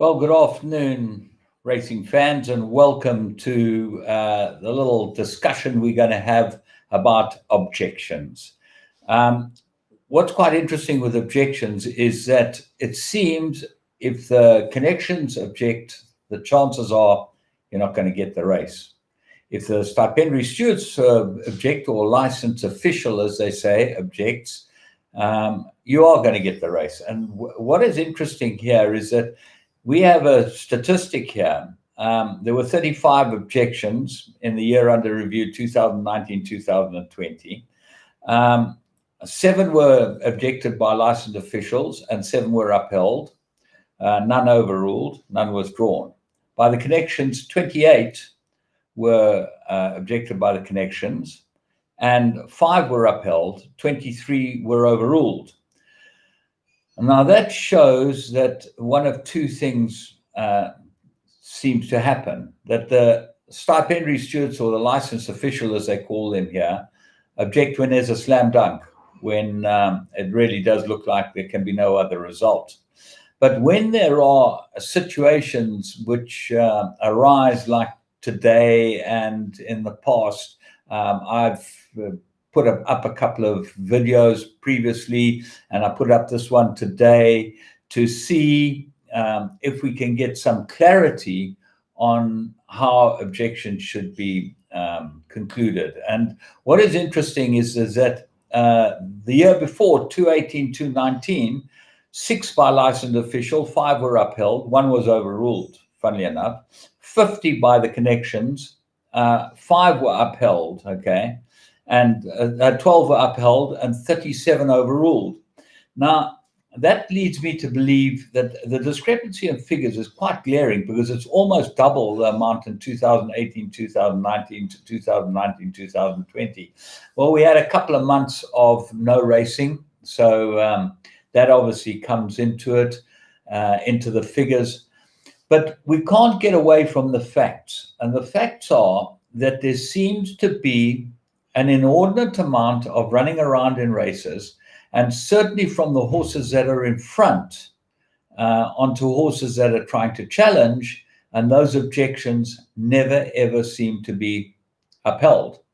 Well, good afternoon, racing fans, and welcome to the little discussion we're going to have about objections. What's quite interesting with objections is that it seems if the connections object, the chances are you're not going to get the race. If the stipendiary stewards object, or licensed official, as they say, objects, you are going to get the race. And what is interesting here is that we have a statistic here. There were 35 objections in the year under review, 2019-2020. 7 were objected by licensed officials and 7 were upheld. None overruled, none withdrawn. By the connections, 28 were objected by the connections and 5 were upheld, 23 were overruled. Now that shows that one of two things seems to happen, that the stipendiary stewards, or the licensed official as they call them here, object when there's a slam dunk, when it really does look like there can be no other result. But when there are situations which arise like today and in the past, I've put up a couple of videos previously, and I put up this one today to see if we can get some clarity on how objections should be concluded. And what is interesting is that the year before, 2018-2019, 6 by licensed official, 5 were upheld, 1 was overruled, funnily enough, 50 by the connections, 5 were upheld, okay, and 12 were upheld and 37 overruled. Now, that leads me to believe that the discrepancy in figures is quite glaring, because it's almost double the amount in 2018-2019 to 2019-2020. Well, we had a couple of months of no racing, so that obviously comes into it, into the figures. But we can't get away from the facts, and the facts are that there seems to be an inordinate amount of running around in races, and certainly from the horses that are in front onto horses that are trying to challenge, and those objections never ever seem to be upheld.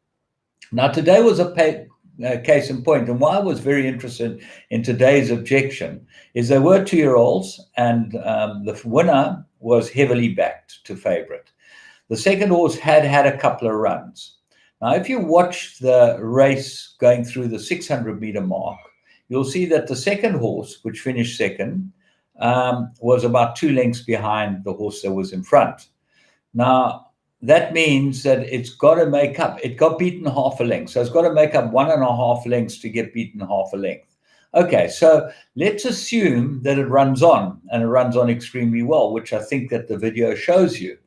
Now, today was a case in point, and why I was very interested in today's objection is there were 2-year-olds, and the winner was heavily backed to favorite. The second horse had a couple of runs. Now, if you watch the race going through the 600-meter mark, you'll see that the second horse, which finished second, was about 2 lengths behind the horse that was in front. Now, that means that it's got to make up. It got beaten half a length, so it's got to make up 1.5 lengths to get beaten half a length. Okay, so let's assume that it runs on, and it runs on extremely well, which I think that the video shows you.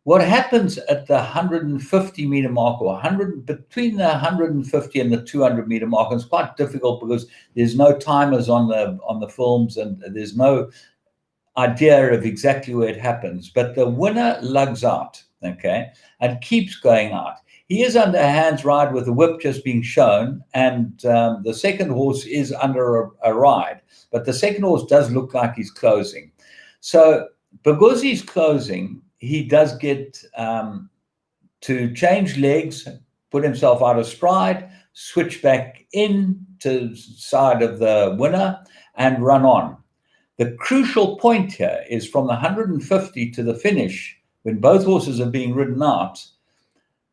What happens at the 150-meter mark, or between the 150 and the 200-meter mark, and it's quite difficult because there's no timers on the films, and there's no idea of exactly where it happens. But the winner lugs out, okay, and keeps going out. He is under a hands ride with the whip just being shown, and the second horse is under a ride. But the second horse does look like he's closing. So because he's closing, he does get to change legs, put himself out of stride, switch back in to the side of the winner, and run on. The crucial point here is from the 150 to the finish, when both horses are being ridden out,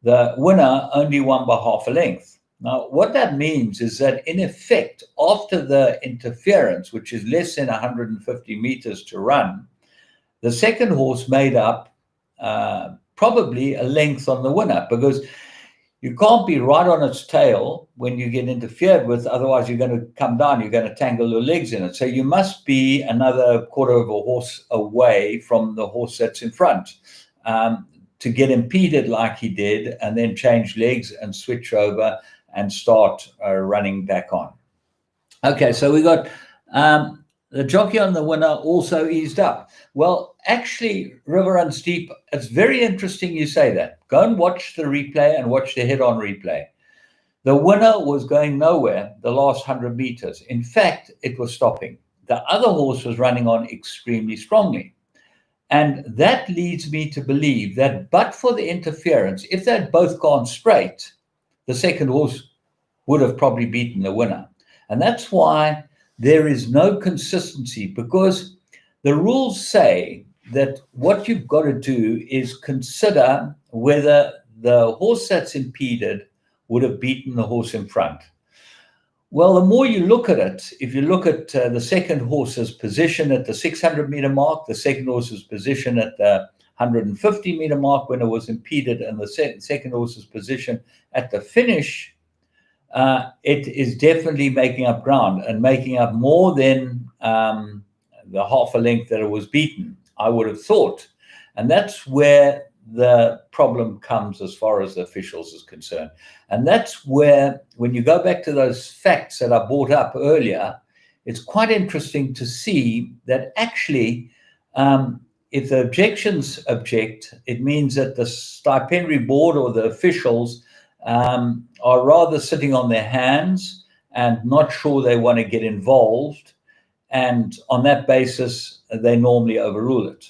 the winner only won by half a length. Now, what that means is that, in effect, after the interference, which is less than 150 meters to run, the second horse made up probably a length on the winner, because you can't be right on its tail when you get interfered with, otherwise you're going to come down, you're going to tangle your legs in it. So you must be another quarter of a horse away from the horse that's in front to get impeded like he did, and then change legs and switch over and start running back on. Okay, so we got the jockey on the winner also eased up. Well, actually, River Runs Deep, it's very interesting you say that. Go and watch the replay and watch the head-on replay. The winner was going nowhere the last 100 meters. In fact, it was stopping. The other horse was running on extremely strongly. And that leads me to believe that, but for the interference, if they'd both gone straight, the second horse would have probably beaten the winner. And that's why there is no consistency, because the rules say that what you've got to do is consider whether the horse that's impeded would have beaten the horse in front. Well, the more you look at it, if you look at the second horse's position at the 600-meter mark, the second horse's position at the 150-meter mark when it was impeded, and the second horse's position at the finish, it is definitely making up ground and making up more than the half a length that it was beaten, I would have thought. And that's where the problem comes as far as the officials is concerned. And that's where, when you go back to those facts that I brought up earlier, it's quite interesting to see that actually, if the objections object, it means that the stipendiary board or the officials are rather sitting on their hands and not sure they want to get involved. And on that basis, they normally overrule it.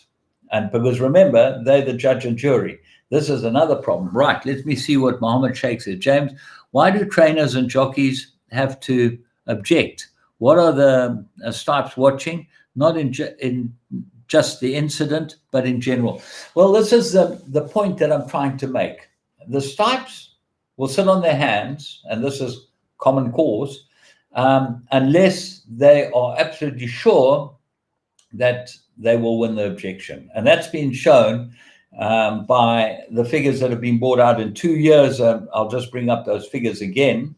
And because remember, they're the judge and jury. This is another problem. Right, let me see what Mohammed Sheikh said. James, why do trainers and jockeys have to object? What are the stipes watching? Not in just the incident, but in general. Well, this is the point that I'm trying to make. The stipes will sit on their hands, and this is common cause, unless they are absolutely sure that they will win the objection. And that's been shown by the figures that have been brought out in 2 years. I'll just bring up those figures again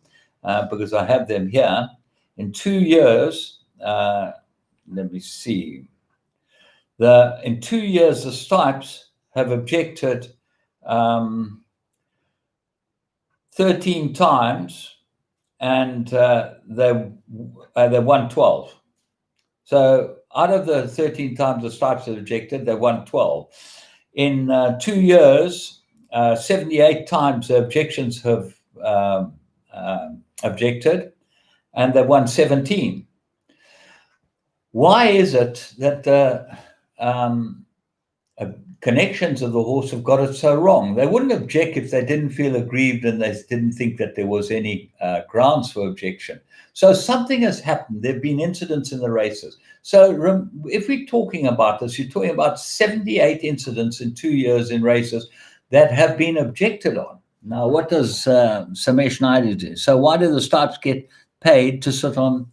because I have them here. In 2 years, let me see. In 2 years, the stipes have objected 13 times, and they won 12. So out of the 13 times the stipes have objected, they won 12. In 2 years, 78 times the objections have objected, and they won 17. Why is it that the connections of the horse have got it so wrong? They wouldn't object if they didn't feel aggrieved and they didn't think that there was any grounds for objection. So something has happened. There have been incidents in the races. So if we're talking about this, you're talking about 78 incidents in 2 years in races that have been objected on. Now, what does Samesh Naidu do? So why do the stipes get paid to sit on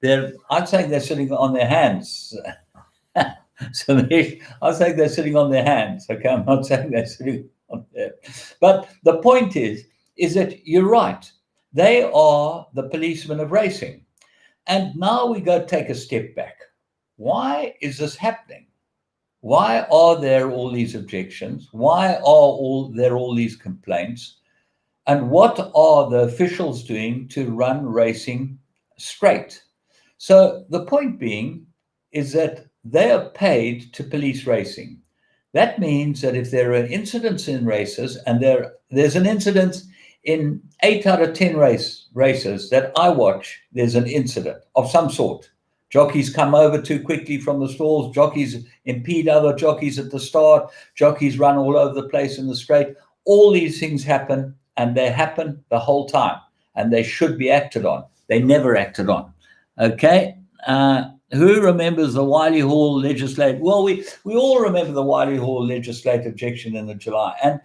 their, I'd say they're sitting on their hands. Samesh, I'd say they're sitting on their hands. Okay, I'm not saying they're sitting on there. But the point is that you're right. They are the policemen of racing. And now we go take a step back. Why is this happening? Why are there all these objections? Why are there all these complaints? And what are the officials doing to run racing straight? So the point being is that they are paid to police racing. That means that if there are incidents in races, and there's an incident in 8 out of 10 races that I watch, there's an incident of some sort. Jockeys come over too quickly from the stalls, jockeys impede other jockeys at the start, jockeys run all over the place in the straight. All these things happen, and they happen the whole time, and they should be acted on. They never acted on. Okay? Who remembers the Wiley Hall legislative? Well, we all remember the Wiley Hall legislative objection in the July. And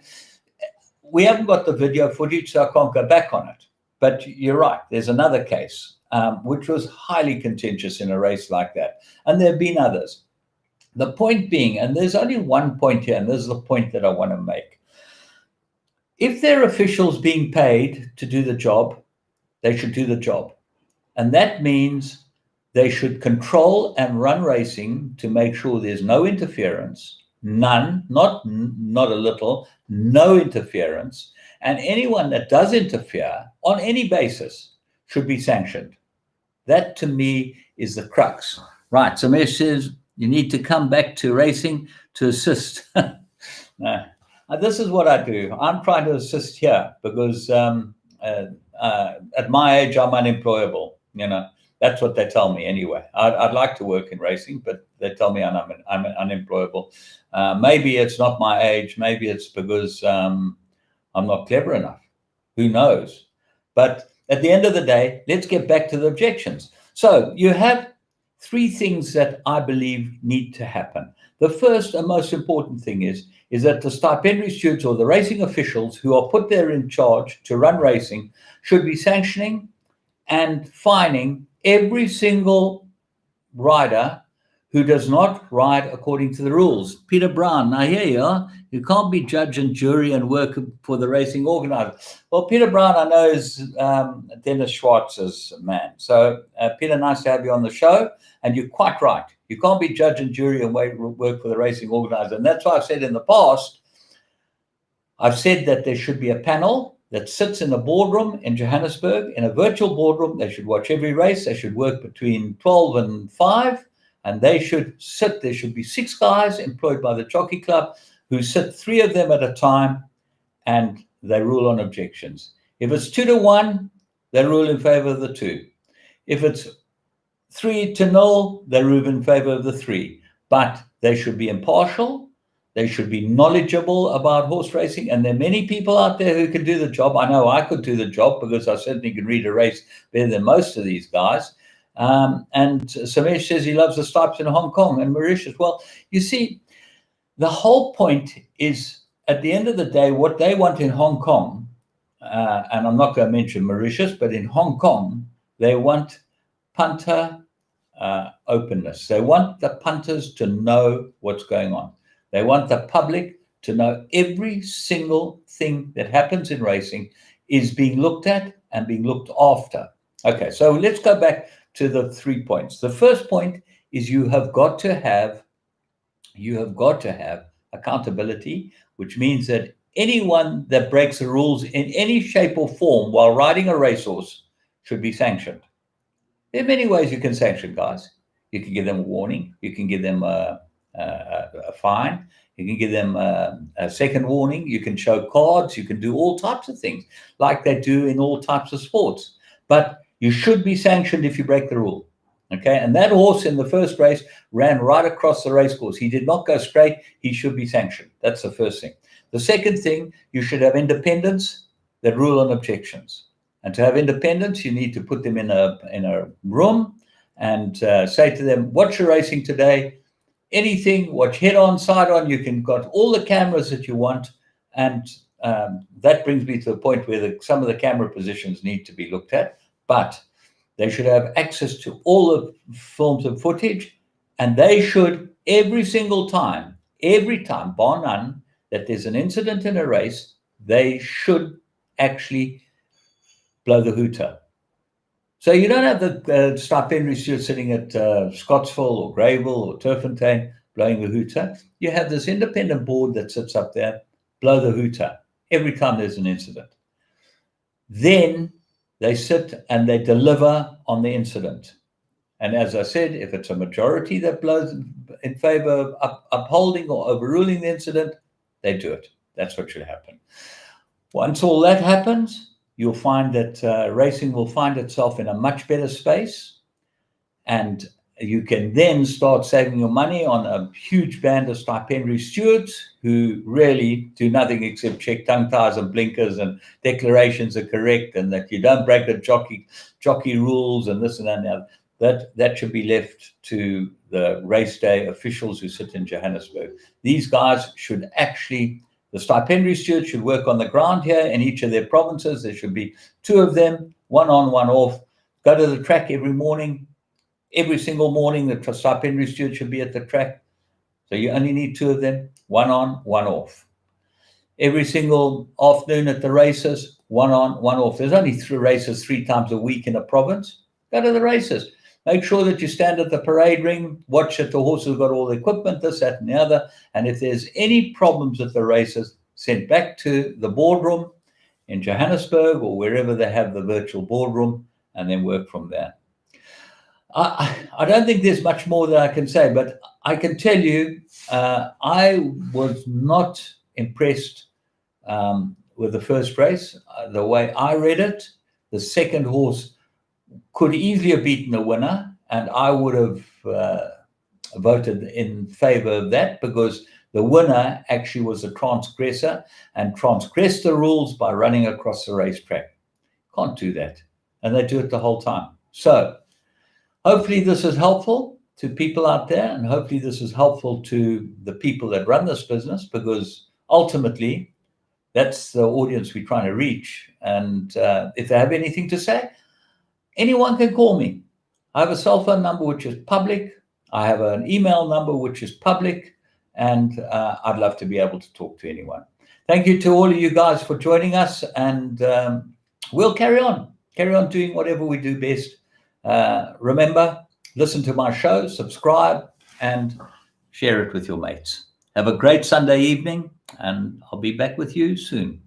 we haven't got the video footage, so I can't go back on it. But you're right. There's another case, which was highly contentious in a race like that. And there have been others. The point being, and there's only one point here, and this is the point that I want to make. If there are officials being paid to do the job, they should do the job. And that means they should control and run racing to make sure there's no interference, none, not a little, no interference. And anyone that does interfere on any basis should be sanctioned. That, to me, is the crux. Right, so Mesh says you need to come back to racing to assist. No. This is what I do. I'm trying to assist here because at my age, I'm unemployable, you know. That's what they tell me anyway. I'd like to work in racing, but they tell me I'm unemployable. Maybe it's not my age. Maybe it's because I'm not clever enough. Who knows? But at the end of the day, let's get back to the objections. So you have three things that I believe need to happen. The first and most important thing is that the stipendiary stewards or the racing officials who are put there in charge to run racing should be sanctioning and fining every single rider who does not ride according to the rules. Peter Brown, now here you are. You can't be judge and jury and work for the racing organizer. Well, Peter Brown, I know, is Dennis Schwartz's man. So, Peter, nice to have you on the show. And you're quite right. You can't be judge and jury and work for the racing organizer. And that's why I've said in the past, I've said that there should be a panel that sits in a boardroom in Johannesburg, in a virtual boardroom. They should watch every race. They should work between 12 and 5. And they should sit, there should be 6 guys employed by the Jockey Club who sit 3 of them at a time, and they rule on objections. If it's 2-1, they rule in favor of the 2. If it's 3-0, they rule in favor of the 3. But they should be impartial. They should be knowledgeable about horse racing. And there are many people out there who can do the job. I know I could do the job because I certainly can read a race better than most of these guys. And Samesh says he loves the stripes in Hong Kong and Mauritius. Well, you see, the whole point is, at the end of the day, what they want in Hong Kong, and I'm not going to mention Mauritius, but in Hong Kong, they want punter openness. They want the punters to know what's going on. They want the public to know every single thing that happens in racing is being looked at and being looked after. Okay, so let's go back to the 3 points. The first point is you have got to have accountability, which means that anyone that breaks the rules in any shape or form while riding a racehorse should be sanctioned. There are many ways you can sanction guys. You can give them a warning. You can give them a fine. You can give them a second warning. You can show cards. You can do all types of things like they do in all types of sports. But you should be sanctioned if you break the rule. Okay, and that horse in the first race ran right across the race course. He did not go straight. He should be sanctioned. That's the first thing. The second thing, you should have independents that rule on objections. And to have independents, you need to put them in a room and say to them, watch your racing today. Anything, watch head on, side on. You can got all the cameras that you want. And that brings me to the point where some of the camera positions need to be looked at. But they should have access to all the films and footage, and they should every time, bar none, that there's an incident in a race, they should actually blow the hooter. So you don't have the stipendiary steward sitting at Scottsville or Greyville or Turffontein blowing the hooter. You have this independent board that sits up there, blow the hooter every time there's an incident. Then they sit and they deliver on the incident. And as I said, if it's a majority that blows in favor of upholding or overruling the incident, they do it. That's what should happen. Once all that happens, you'll find that racing will find itself in a much better space. And you can then start saving your money on a huge band of stipendiary stewards who really do nothing except check tongue ties and blinkers and declarations are correct and that you don't break the jockey rules and this and that and the other. That should be left to the race day officials who sit in Johannesburg. These guys should actually, the stipendiary stewards should work on the ground here in each of their provinces. There should be 2 of them, 1 on, 1 off. Go to the track every morning. Every single morning, the stipendiary steward should be at the track. So you only need 2 of them, 1 on, 1 off. Every single afternoon at the races, 1 on, 1 off. There's only 3 races 3 times a week in a province. Go to the races. Make sure that you stand at the parade ring, watch that the horses have got all the equipment, this, that, and the other. And if there's any problems at the races, send back to the boardroom in Johannesburg or wherever they have the virtual boardroom and then work from there. I don't think there's much more that I can say, but I can tell you I was not impressed with the first race. The way I read it, the second horse could easily have beaten the winner, and I would have voted in favor of that, because the winner actually was a transgressor and transgressed the rules by running across the racetrack. Can't do that. And they do it the whole time. So hopefully this is helpful to people out there, and hopefully this is helpful to the people that run this business, because ultimately that's the audience we're trying to reach. And if they have anything to say, anyone can call me. I have a cell phone number which is public. I have an email number which is public, and I'd love to be able to talk to anyone. Thank you to all of you guys for joining us, and we'll carry on doing whatever we do best. Remember, listen to my show, subscribe, and share it with your mates. Have a great Sunday evening, and I'll be back with you soon.